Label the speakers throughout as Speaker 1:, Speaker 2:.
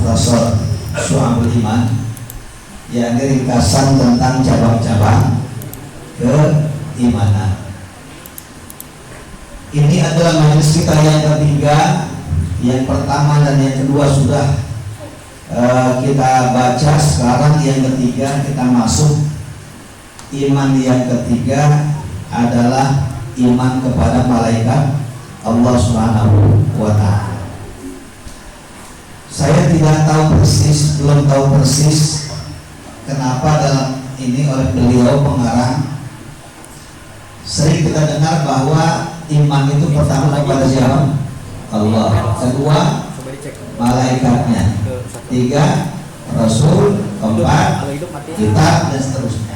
Speaker 1: Mukhtasar Syu'abul Iman, yakni ringkasan tentang cabang-cabang keimanan. Ini adalah majelis kita yang ketiga. Yang pertama dan yang kedua sudah kita baca. Sekarang yang ketiga kita masuk. Iman yang ketiga adalah iman kepada malaikat Allah Subhanahu wa ta'ala. Saya tidak tahu persis, belum tahu persis kenapa dalam ini oleh beliau pengarang sering kita dengar bahwa iman itu pertama kepada siapa? Allah. Kedua, malaikatnya. Tiga, Rasul. Keempat, kitab, dan seterusnya.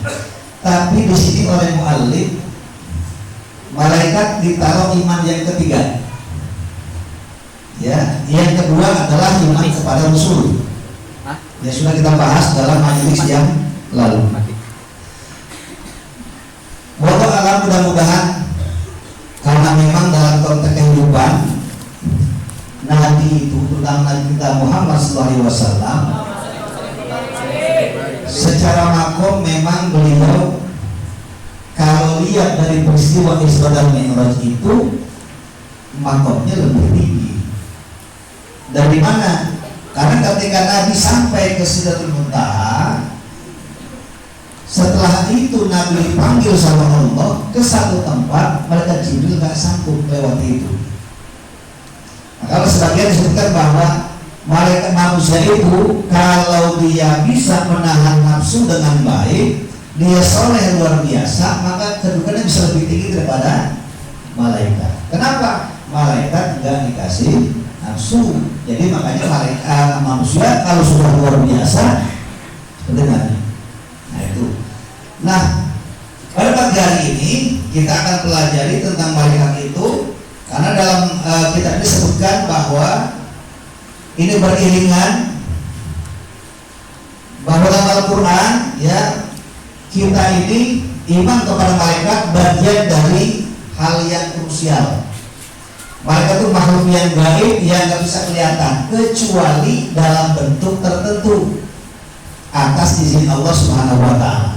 Speaker 1: Tapi di sini oleh muallif malaikat ditaruh iman yang ketiga. Ya, yang kedua adalah iman kepada Rasul. Ya sudah kita bahas dalam majelis yang lalu. Wallahu a'lam, mudah-mudahan karena memang dalam konteks kehidupan Nabi itu tentang Nabi kita Muhammad SAW secara makom memang beliau kalau lihat dari peristiwa Isra dan Mi'raj itu makomnya lebih tinggi. Dari mana? Karena ketika Nabi sampai ke Sidratul Muntaha, setelah itu Nabi dipanggil sama Allah ke satu tempat, malaikat Jibril gak sanggup lewat itu. Nah, kalau sebagian disebutkan bahwa malaikat manusia itu kalau dia bisa menahan nafsu dengan baik, dia soleh luar biasa, maka kedudukannya bisa lebih tinggi daripada malaikat. Kenapa? Malaikat tidak dikasih nafsu. Jadi makanya malaikat manusia kalau sudah luar biasa dengan nah itu. Nah, pada pagi hari ini kita akan pelajari tentang malaikat itu. Karena dalam kitab disebutkan bahwa ini beriringan bahwa dalam Al-Quran ya kita ini iman kepada malaikat bagian dari hal yang krusial. Malaikat itu makhluk yang gaib yang nggak bisa kelihatan kecuali dalam bentuk tertentu atas izin Allah Subhanahu wa ta'ala.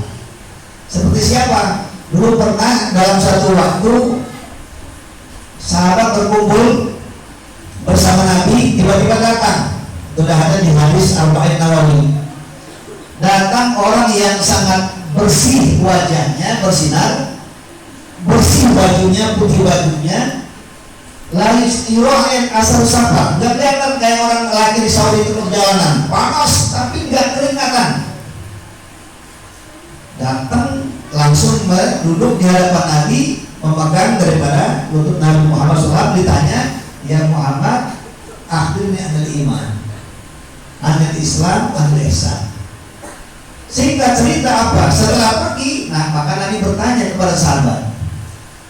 Speaker 1: Seperti siapa? Dulu pernah dalam satu waktu sahabat berkumpul bersama Nabi, tiba-tiba datang, sudah ada di hadis Arba'in Nawawi, datang orang yang sangat bersih wajahnya, bersinar, bersih bajunya, putih bajunya, lalu istirohen asal sapa, nggak kelihatan kayak orang laki di Saudi itu perjalanan, panas tapi nggak keringatan. Datang langsung duduk di hadapan Nabi, memegang daripada lutut Nabi Muhammad SAW, ditanya, ya Muhammad, akhirnya anil iman, anil Islam, anil ihsan. Singkat cerita apa? Setelah pergi, nah maka Nabi bertanya kepada sahabat,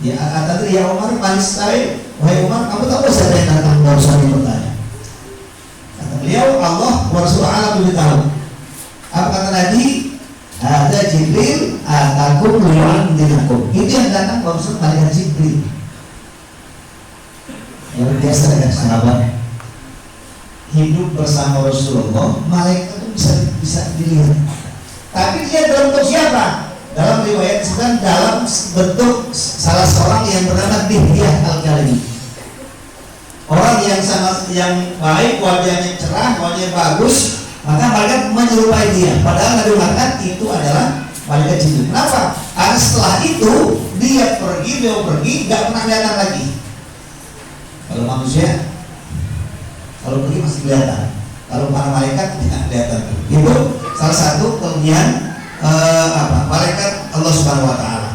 Speaker 1: ya kata ya Umar, manis saya, wahai Umar, kamu tahu siapa yang datang barusan ini bertanya? Kata beliau, Allah wa Rasulullah lebih tahu. Apa kata Nabi? Ada Jibril, atakum liwan dinakum. Itu yang datang barusan malaikat Jibril. Yang biasa dengan sahabat hidup bersama Rasulullah, malaikat itu bisa dilihat. Tapi dia dalam bentuk siapa? Dalam riwayat disebutkan dalam bentuk salah seorang yang bernama Dihyah Al-Kalbi. Orang yang sangat baik, wajahnya cerah, wajahnya bagus, maka malaikat menyerupai dia. Padahal Nabi mengatakan itu adalah malaikat Jibril. Kenapa? Karena setelah itu dia pergi, nggak pernah kelihatan lagi. Kalau manusia, kalau pergi masih kelihatan. Kalau para malaikat tidak kelihatan. Itu salah satu kelebihan malaikat Allah Subhanahu Wa Taala.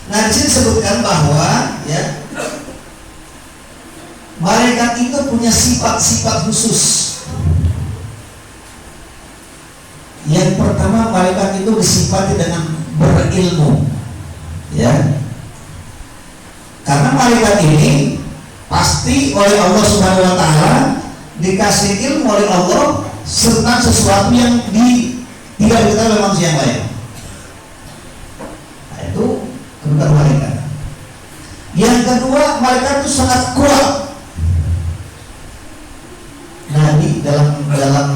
Speaker 1: Nah di sini disebutkan bahwa ya malaikat itu punya sifat-sifat khusus. Yang pertama, malaikat itu disifati dengan berilmu, ya. Karena malaikat ini pasti oleh Allah Subhanahu Wa Taala dikasih ilmu oleh Allah tentang sesuatu yang tidak diketahui oleh manusia yang lain. Nah, itu kedudukan malaikat. Yang kedua, malaikat itu sangat kuat. Nabi dalam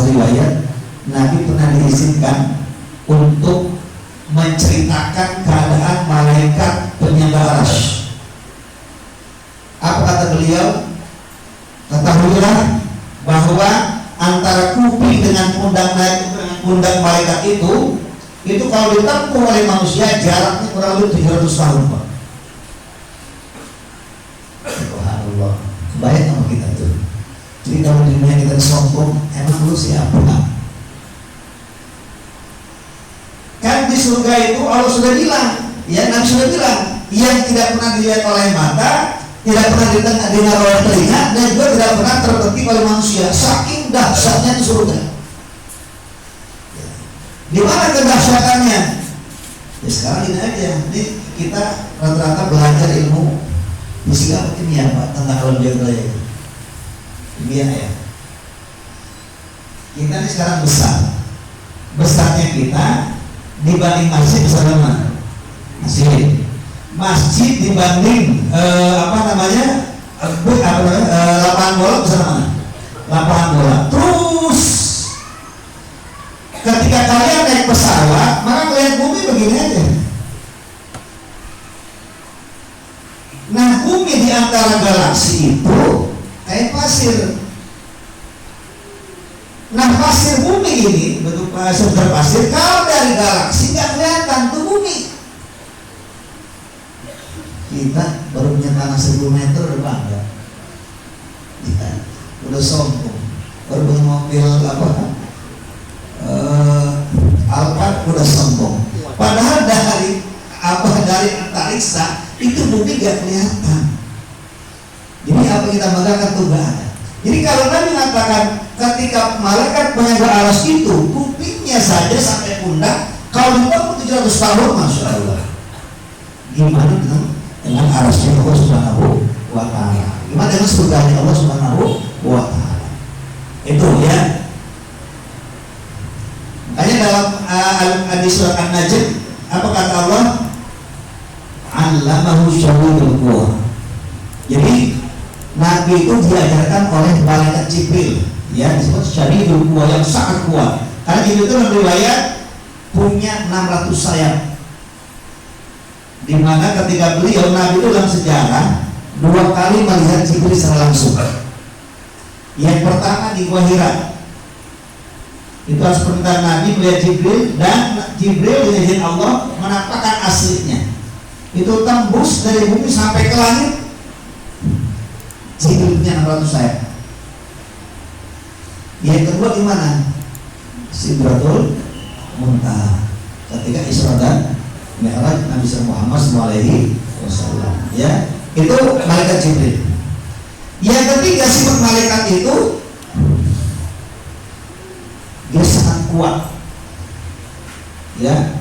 Speaker 1: satu riwayat Nabi pernah diizinkan untuk menceritakan keadaan malaikat penyangga arasy. Apa kata beliau? Ketahuilah bahwa antara kuping dengan pundak malaikat itu kalau ditempuh oleh manusia jaraknya kurang lebih 700 tahun, Pak. Subhanallah. Kebayang sama kita tuh. Jadi kalau di dunia kita sombong, emang lu siapa? Kan di surga itu Allah sudah bilang, ya Nabi sudah bilang, yang tidak pernah dilihat oleh mata, tidak pernah didengar oleh telinga, dan juga tidak pernah terbetik oleh manusia. Saking dahsyatnya di surga. Di mana kedahsyatannya? Ya sekarang ini aja. Ini kita rata-rata belajar ilmu fisika atau kimia, Pak, tentang alam biologi. Kimia ya. Kita ini sekarang besarnya kita dibanding masjid besar mana? Masjid dibanding lapangan bola besar mana? Lapangan bola. Terus ketika kalian naik pesawat, maka melihat bumi begini aja. Nah, bumi di antara galaksi itu kayak pasir. Nah, pasir bumi ini bentuk pasir terpasir. Kalau dari galaksi nggak kelihatan tuh bumi. Kita baru punya tanah 1000 meter udah bangga. Kita udah sombong. Baru punya mobil Alphard udah sombong. Padahal dari antariksa itu bumi nggak kelihatan. Jadi apa kita banggakan tuh nggak ada. Jadi kalau Nabi mengatakan ketika malaikat penyangga arasy itu kupingnya saja sampai pundak, kalau ditempuh 700 tahun, masya Allah. Gimana dengan arasy Allah Subhanahu wa Ta'ala? Gimana dengan surganya Allah Subhanahu wa Ta'ala? Itu ya. Makanya dalam hadis surat An-Najm, apa kata Allah? Allamahu syadidul quwa. Jadi Nabi itu diajarkan oleh malaikat Jibril, ya disebut syadidul quwa, yang sangat kuat. Karena Jibril itu riwayat punya 600 sayap. Dimana ketika beliau Nabi itu dalam sejarah 2 kali melihat Jibril secara langsung. Yang pertama di Gua Hira. Itu harus perintah Nabi melihat Jibril, dan Jibril dengan izin Allah menampakkan aslinya. Itu tembus dari bumi sampai ke langit. Jibril punya 600 sayap. Yang kedua di mana? Sidratul Muntaha. Ketika Isra dan Mi'raj Nabi Muhammad SAW. Ya, itu malaikat Jibril. Yang ketiga sifat malaikat itu dia sangat kuat, ya,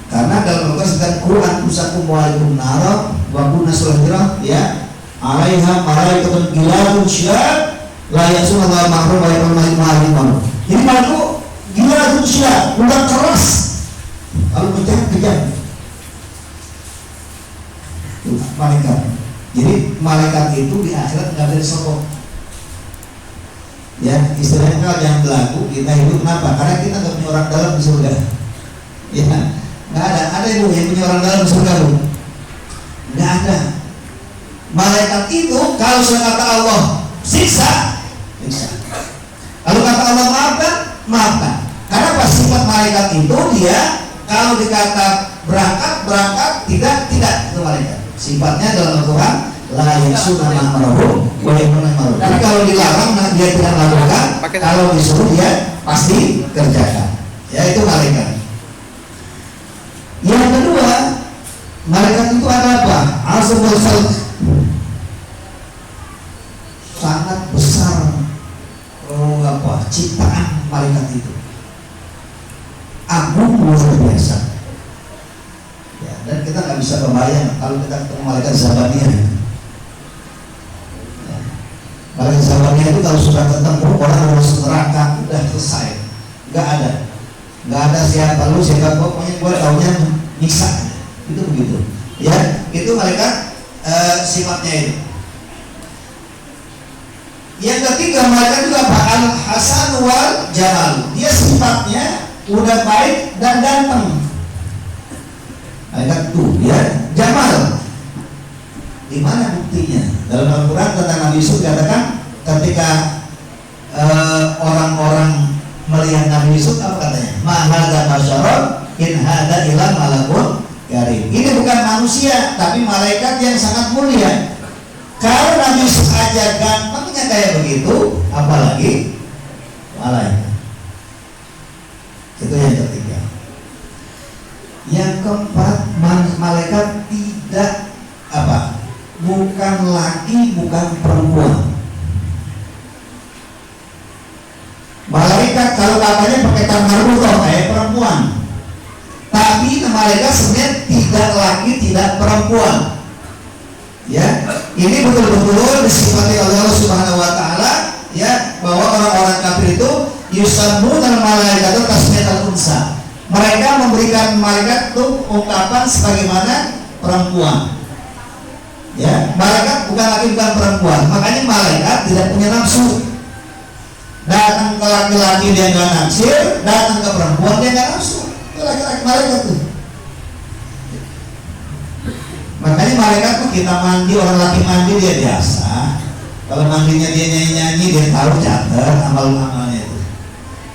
Speaker 1: karena dalam Al-Quran Quran usakum wa'alaikum nara wa kunna sulhira, ya, alaiha malaikatun gilatun syad la ya'sunallaha ma'ruf wa ya'muru bil ma'ruf. Jadi malaikat gilatun syad, udah keras, kalau kejam. Malaikat. Jadi malaikat itu di akhirat nggak ada sokong. Ya, istilahnya kalau jangan berlaku kita hidup kenapa? Karena kita nggak punya orang dalam di surga. Ya, nggak ada. Ada ibu yang punya orang dalam di surga, bu? Nggak ada. Malaikat itu kalau sudah kata Allah siksa. Kalau kata Allah maafkan. Karena pas sifat malaikat itu dia kalau dikata berangkat tidak itu malaikat. Sifatnya dalam Al-Quran la yasuna ma'ruf wa ya'muru bil ma'ruf. Tapi kalau dilarang dia tidak lakukan, kalau disuruh dia pasti kerjakan. Ya, itu malaikat. Yang kedua, malaikat itu ada apa? Azamul khalq. Sangat besar ciptaan malaikat itu. Agung luar biasa. Ya, dan kita nggak bisa kebayang kalau kita ketemu malaikat Zabaniyah. Malaikat Zabaniyah itu kalau sudah ketemu orang masuk neraka udah selesai, nggak ada siapa lu siapa pokoknya gue taunya nyiksa, itu begitu. Ya, itu malaikat sifatnya itu. Yang ketiga, malaikat juga Al Hasan wal Jamal. Dia sifatnya udah baik dan ganteng. Malaikat tuh dia Jamal. Di mana buktinya? Dalam Al-Quran tentang Nabi Yusuf katakan ketika orang-orang melihat Nabi Yusuf apa katanya? Ma hadza basyaron in hadza illa malakun karim. Ini bukan manusia tapi malaikat yang sangat mulia. Kalau Nabi Yusuf aja gantengnya kayak begitu, apalagi malaikat. Itu yang ketiga. Yang keempat, malaikat tidak apa? Bukan laki, bukan perempuan. Malaikat kalau katanya pakai tamar butoh kayak perempuan, tapi malaikat sebenarnya tidak laki, tidak perempuan. Ya, ini betul-betul disifati oleh Allah Subhanahu Wa Taala, ya, bahwa orang-orang kafir itu yusabu dan malaikat itu tasmiyatul unsa. Mereka memberikan malaikat itu ungkapan sebagaimana perempuan. Ya, malaikat bukan laki bukan perempuan. Makanya malaikat tidak punya nafsu. Datang ke laki-laki dia nggak naksir, datang ke perempuan dia nggak nafsu. Itu laki-laki malaikat tuh. Makanya malaikat tuh kita mandi, orang laki mandi dia biasa. Kalau mandinya dia nyanyi-nyanyi dia tahu catat amal-amalnya itu.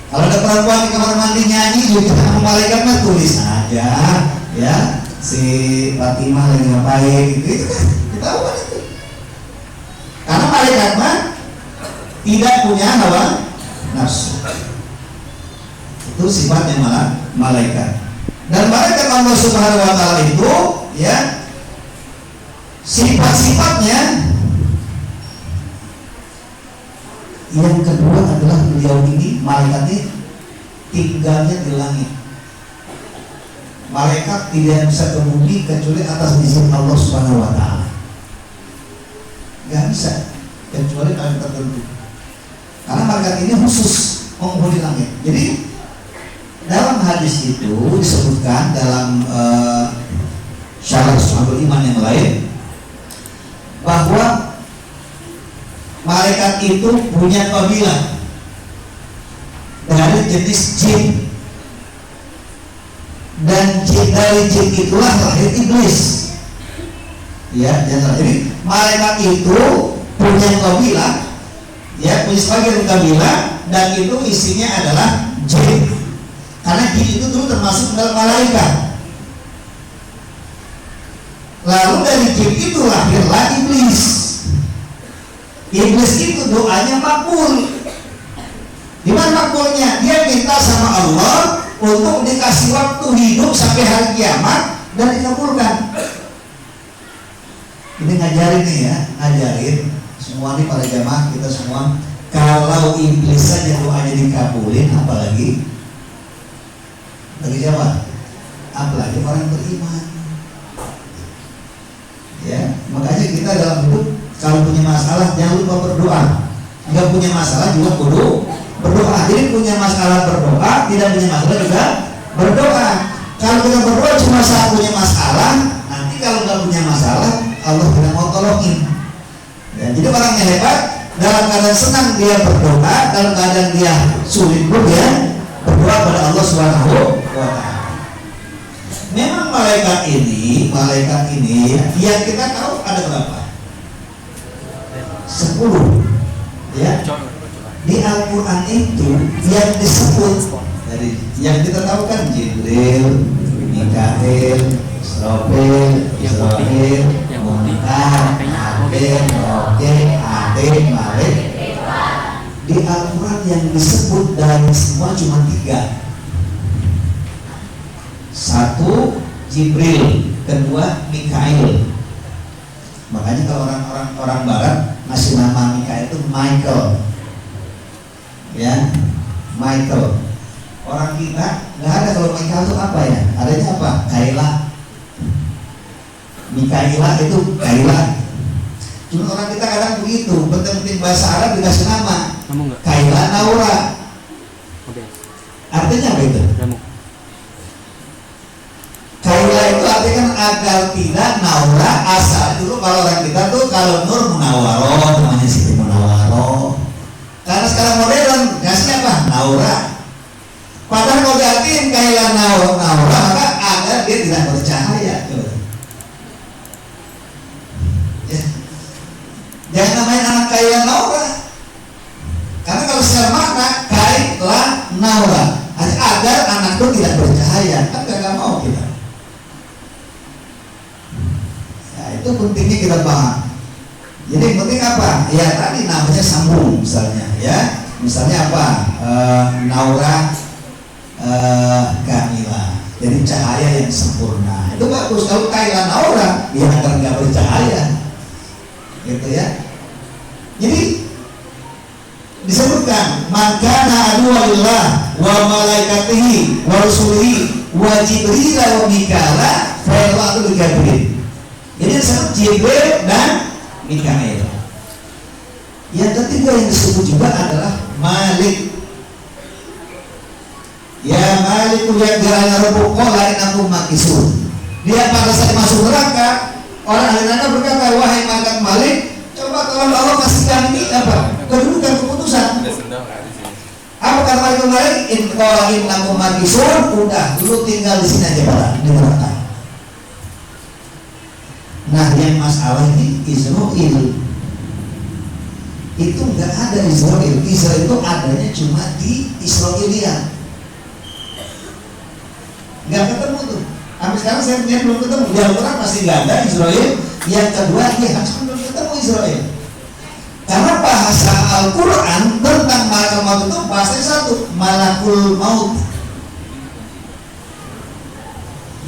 Speaker 1: Kalau ada perempuan di kamar mandi nyanyi juga sama malaikat mah tulis aja, ya si Fatimah lagi ngapain gitu kan. Tahuan itu. Karena malaikat mah tidak punya hawa nafsu. Itu sifatnya malaikat. Dan malaikat Allah Subhanahu Wa Taala itu, ya, sifat-sifatnya yang kedua adalah beliau ini malaikatnya tinggalnya di langit. Malaikat tidak bisa ke bumi kecuali atas izin Allah Subhanahu Wa Taala. Gak bisa kecuali kalian tertentu. Karena malaikat ini khusus menghuni langit. Jadi dalam hadis itu disebutkan dalam syarah Shu'abul Iman yang lain bahwa malaikat itu punya kabilah dari jenis jin, dan dari jin itulah lahir iblis. Ya, jadi malaikat itu punya kabilah, ya, punya sebagian kabilah, dan itu isinya adalah jin. Karena jin itu dulu termasuk dalam malaikat. Lalu dari jin itu lahirlah iblis. Iblis itu doanya makbul. Di mana makbulnya? Dia minta sama Allah untuk dikasih waktu hidup sampai hari kiamat dan dikabulkan. Ini ngajarin nih ya, ngajarin semua nih para jamaah kita semua. Kalau iblis saja doanya dikabulin, apalagi bagi siapa? Apalagi orang beriman. Ya, makanya kita dalam hidup kalau punya masalah jangan lupa berdoa. Jika punya masalah juga kudu berdoa. Jadi punya masalah berdoa, tidak punya masalah juga berdoa. Kalau kita berdoa cuma saat punya masalah, nanti kalau nggak punya masalah Allah tidak mau tolongin. Ya, jadi orang yang hebat dalam keadaan senang dia berdoa, dalam keadaan dia sulit pun dia berdoa pada Allah Subhanahu wa Ta'ala. Memang malaikat ini yang kita tahu ada berapa? 10. Ya. Di Al-Quran itu yang disebut dari yang kita tahu kan Jibril, Mikail, Israfil, Munkar, Nakir, Rokir, Atik, Malik. Di Al-Quran yang disebut dari semua cuma 3. 1 Jibril, kedua Mikail. Makanya kalau orang Barat ngasih nama Mikail itu Michael, ya, Michael. Orang kita nggak ada kalau Michael itu apa ya? Adanya apa? Kaila. Mikaila itu Kaila. Cuma orang kita kadang begitu, penting bahasa Arab dikasih nama Kaila Naura. Artinya apa itu? Kaila itu artinya kan agar tidak, Naura asal dulu kalau orang kita tuh kalau Nur Munawaroh, namanya Siti Munawaroh. secara modern gasnya apa? Naura. Padahal kalau diartiin kayak naura, maka agar dia tidak bercahaya. Ya. Jangan namain anak kayak naura. Karena kalau secara makna kaitlah naura, agar anak itu tidak bercahaya, kan gak mau kita. Ya, itu pentingnya kita paham. Jadi yang penting apa? Ya tadi namanya sambung misalnya, ya. Misalnya apa? Naura Kamila. Jadi cahaya yang sempurna. Itu bagus. Kalau Kaila Naura, ya agar nggak bercahaya, gitu ya. Jadi disebutkan makana aduwalillah wa malaikatihi wa rusulihi wa jibril wa mikala fa'ilatu Jibril. Jadi disebut Jibril dan Mikael. Yang ketiga yang disebut juga adalah Malik. Ya Malik yang gerana Rabbuk qala innakum makisun. Dia pada saat masuk neraka, orang ahli neraka berkata, wahai malaikat Malik, coba kalau Allah kasih kami apa? Kedudukan keputusan. Apa kata malaikat Malik? In qala innakum makisun, udah lu tinggal di sini aja Pak, di neraka. Nah yang masalah ini Israel itu nggak ada Israel. Israel itu adanya cuma di Israelian, nggak ketemu tuh. Sampai sekarang saya punya belum ketemu. Di Al-Quran pasti nggak ada Israel. Yang kedua dia harus belum ketemu Israel. Karena bahasa Al-Quran tentang malakul maut itu bahasanya satu, malakul maut.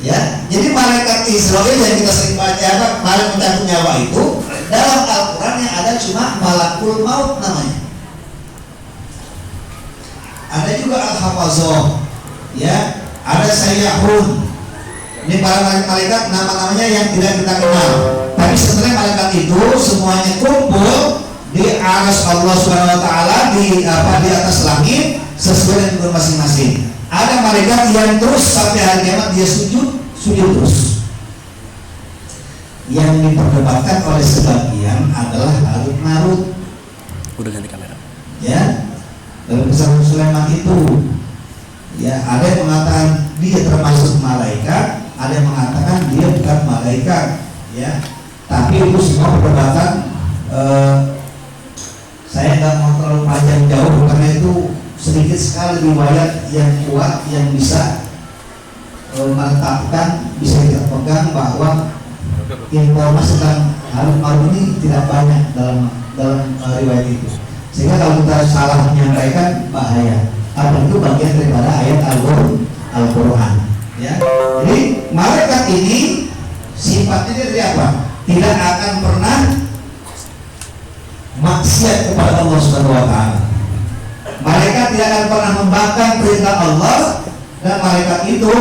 Speaker 1: Ya, jadi malaikat Israel yang kita sering baca, malaikat mencabut nyawa itu dalam Al-Quran yang ada cuma malakul maut namanya. Ada juga Al-Hafazah, ya, ada Sayyahun. Ini para malaikat nama-namanya yang tidak kita kenal. Tapi sebenarnya malaikat itu semuanya kumpul di arsy Allah Subhanahu Wa Taala di atas langit sesuai dengan tugas masing-masing. Ada malaikat yang terus sampai hari kiamat dia sujud terus. Yang diperdebatkan oleh sebagian adalah Harut Marut.
Speaker 2: Udah ganti kamera.
Speaker 1: Ya, dalam kisah Sulaiman itu, ya ada yang mengatakan dia termasuk malaikat, ada yang mengatakan dia bukan malaikat, ya. Tapi itu semua perdebatan. Saya nggak mau terlalu panjang jauh karena itu sedikit sekali riwayat yang kuat yang bisa menetapkan, bisa kita pegang bahwa informasi tentang Harut Marut ini tidak banyak dalam riwayat itu. Sehingga kalau kita salah menyampaikan bahaya. Apa itu bagian daripada ayat Al-Quran. Ya. Jadi malaikat ini sifatnya dari apa? Tidak akan pernah maksiat kepada Allah Subhanahu Wa Taala. Malaikat tidak akan pernah membangkang perintah Allah, dan malaikat itu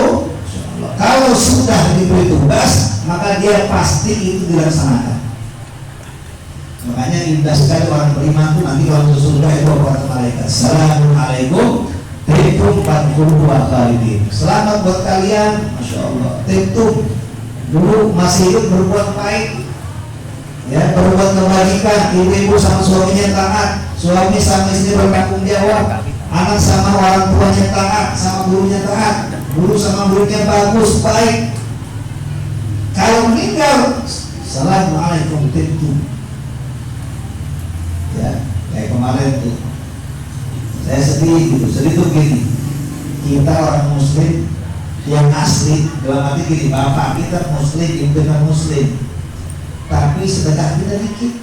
Speaker 1: kalau sudah diberi tugas maka dia pasti itu dilaksanakan. Makanya indah sekali orang beriman itu nanti kalau ke surga itu kata malaikat, Assalamualaikum Tibtum 42 khalidin. Selamat buat kalian, Masya Allah. Tibtum dulu masih hidup berbuat baik, ya, berbuat kebajikan, ibu-ibu sama suaminya taat, suami sama istri bertanggung jawab, anak sama orang tuanya taat, sama gurunya taat, guru sama muridnya bagus, baik. Kalau meninggal, Assalamualaikum Tibtum. Ya, kayak kemarin tuh saya sedih gitu. Sedih tuh gini, kita orang muslim yang asli, dalam arti gini, bapak kita muslim, ibu kita muslim, tapi sedekah kita dikit.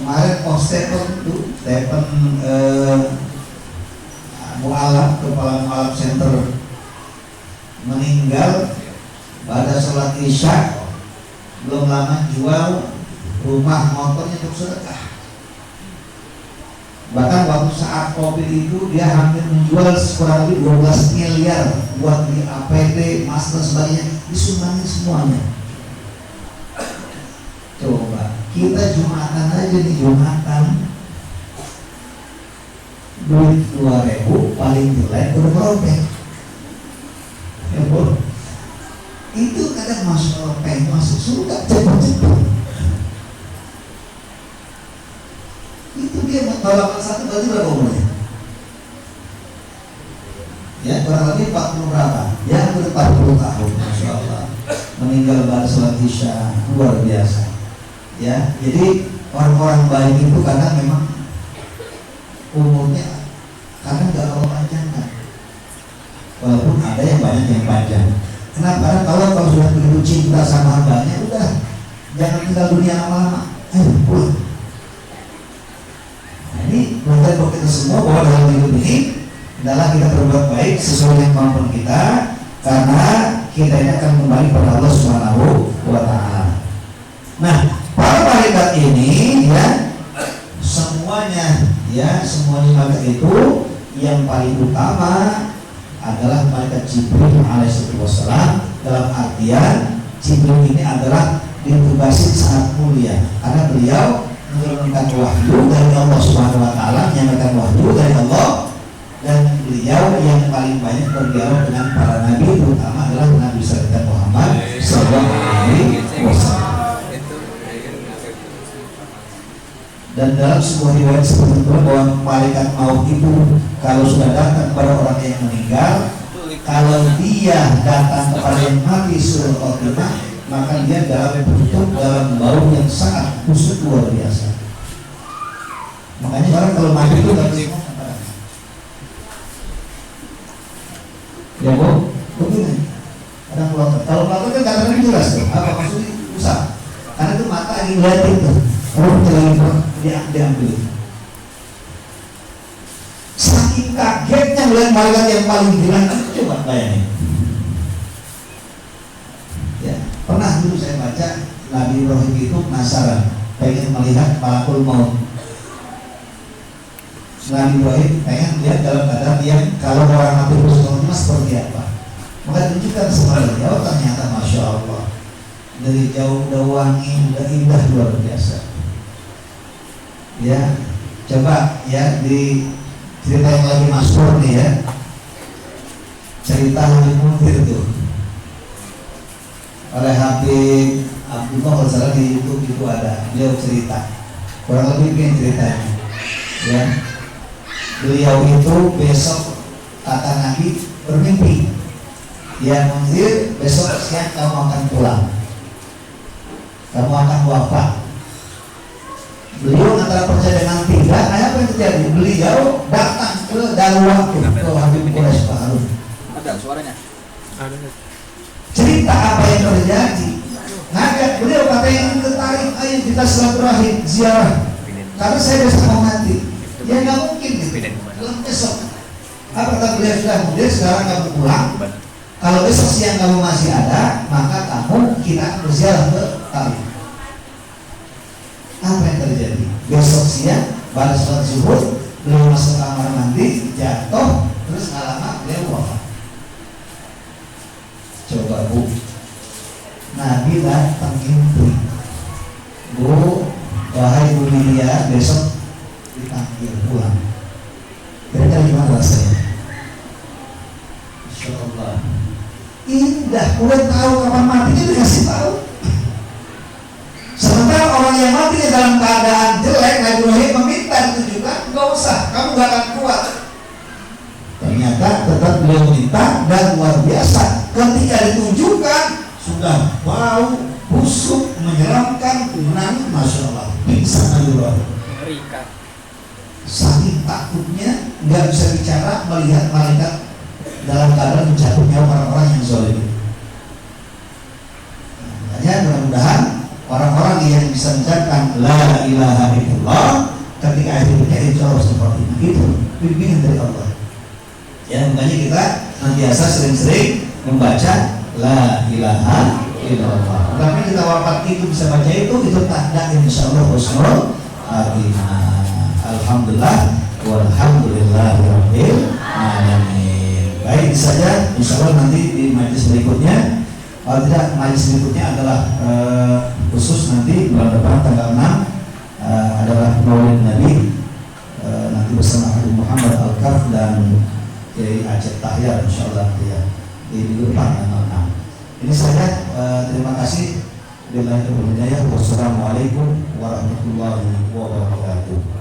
Speaker 1: Kemarin Stephen Mu'alaf, kepala Mu'alaf Center, meninggal pada sholat Isya, belum lama jual rumah motornya untuk sedekah. Bahkan waktu saat COVID itu dia hampir menjual kurang lebih 12 miliar buat beli APD, masker, sebagainya, disumbangin semuanya. Coba kita Jumatan aja nih, Jumatan duit 2.000 paling jelek udah merobek. Ya bro, itu kadang masuk surga cepet-cepet. Itu dia tahun 81 berarti berapa umurnya? Ya kurang lebih 40 berapa? Ya hampir 40 tahun, Masya Allah. Meninggal pada sholat isya, luar biasa. Ya, jadi orang-orang baik itu kadang memang umurnya kadang nggak Allah panjangkan. Walaupun ada yang banyak yang panjang. Kenapa? Karena kalau sudah begitu cinta sama hambanya, udah jangan tinggal dunia lama-lama. Ayo pulang. Nah, ini belajar buat kita semua bahwa dalam hidup ini adalah kita berbuat baik sesuai dengan kemampuan kita, karena kita ini akan kembali pada Allah Subhanahu wa Ta'ala. Nah, para malaikat ini ya semuanya malaikat itu yang paling utama adalah malaikat Jibril alaihissalam. Dalam artian Jibril ini adalah ditugasi sangat mulia karena beliau menurunkan wahyu dari Allah Subhanahu wa Ta'ala, menyampaikan wahyu dari Allah, dan beliau yang paling banyak berdialog dengan para nabi, terutama adalah Nabi Muhammad sallallahu alaihi wasallam. Dan dalam sebuah riwayat seperti itu bahwa malaikat maut itu kalau sudah datang kepada orang yang meninggal, kalau dia datang kepada yang mati suruh khotimah, maka dia dalam bau yang sangat busuk luar biasa. Makanya orang kalau mati itu nggak bisa ngomong. Ya bu, begini. Kadang kalau keluar kan kadang-kadang jelas tuh. Apa maksudnya usah? Karena itu mata lagi ngeliatin tuh. Orang lagi diambil. Saking kagetnya melihat malaikat yang paling gila, coba bayangin. Ya, pernah dulu saya baca Nabi Ibrahim itu penasaran, pengen melihat malakul maut. Nabi Ibrahim pengen lihat dalam keadaan yang kalau orang mati bersama seperti apa. Maka tunjukkan sama dia, oh ternyata Masya Allah, dari jauh udah wangi, udah indah luar biasa. Ya, coba ya di cerita yang lagi masyhur nih ya, cerita Habib Muntir itu oleh Habib Abdullah kalau salah di YouTube itu ada, beliau cerita kurang lebih begini ceritanya ya. Beliau itu besok kata Nabi bermimpi, ya Muntir, besok siang kamu akan pulang, kamu akan wafat. Beliau antara percaya dengan tidak. Apa yang terjadi? Beliau datang ke dakwah ke Habib Quraisy Pak Harun.
Speaker 3: Ada suaranya?
Speaker 1: Cerita apa yang terjadi. Ngajak beliau katanya ingin ketarik, ayo kita silaturahim ziarah. Karena saya besok mau mati. Ya nggak mungkin gitu. Belum besok. Apa kata beliau? Sudah kemudian sekarang kamu pulang. Kalau besok siang kamu masih ada, maka kita berziarah ke Taif. Apa yang terjadi? Besok siang pada sholat zuhur beliau masuk kamar mandi, jatuh, terus nggak lama beliau wafat. Coba bu, Nabi datang mimpi, bu, wahai Bu Lydia, besok dipanggil pulang. Kira-kira gimana rasanya? Insya Allah indah, udah tahu kapan matinya dikasih tahu. Sementara orang yang mati dalam keadaan jelek, Nabi Ibrahim meminta ditunjukkan, nggak usah, kamu gak akan kuat. Ternyata tetap beliau meminta, dan luar biasa ketika ditunjukkan sudah bau busuk menyeramkan, menangis, Masya Allah, pingsan Nabi Ibrahim. Saking takutnya nggak bisa bicara melihat malaikat dalam keadaan mencabut nyawa orang-orang yang zalim. Makanya mudah-mudahan orang-orang yang bisa mengucapkan la ilaha illallah ketika akhirnya insya Allah seperti itu bimbingan dari Allah. Ya, makanya kita nantiasa sering-sering membaca la ilaha illallah. Tapi kita wafat itu bisa baca itu tanda insya Allah husnul khatimah. Alhamdulillah walhamdulillahirabbil alamin. Baik saja, insya Allah nanti di majelis berikutnya. Kalau tidak, majelis berikutnya adalah khusus nanti bulan depan tanggal 6 adalah Maulid Nabi nanti bersama Habib Muhammad Al-Kaf dan Kiai Aceh Tahyar insyaallah ya di minggu depan tanggal 6. Ini saja, terima kasih. Wassalamualaikum warahmatullahi wabarakatuh.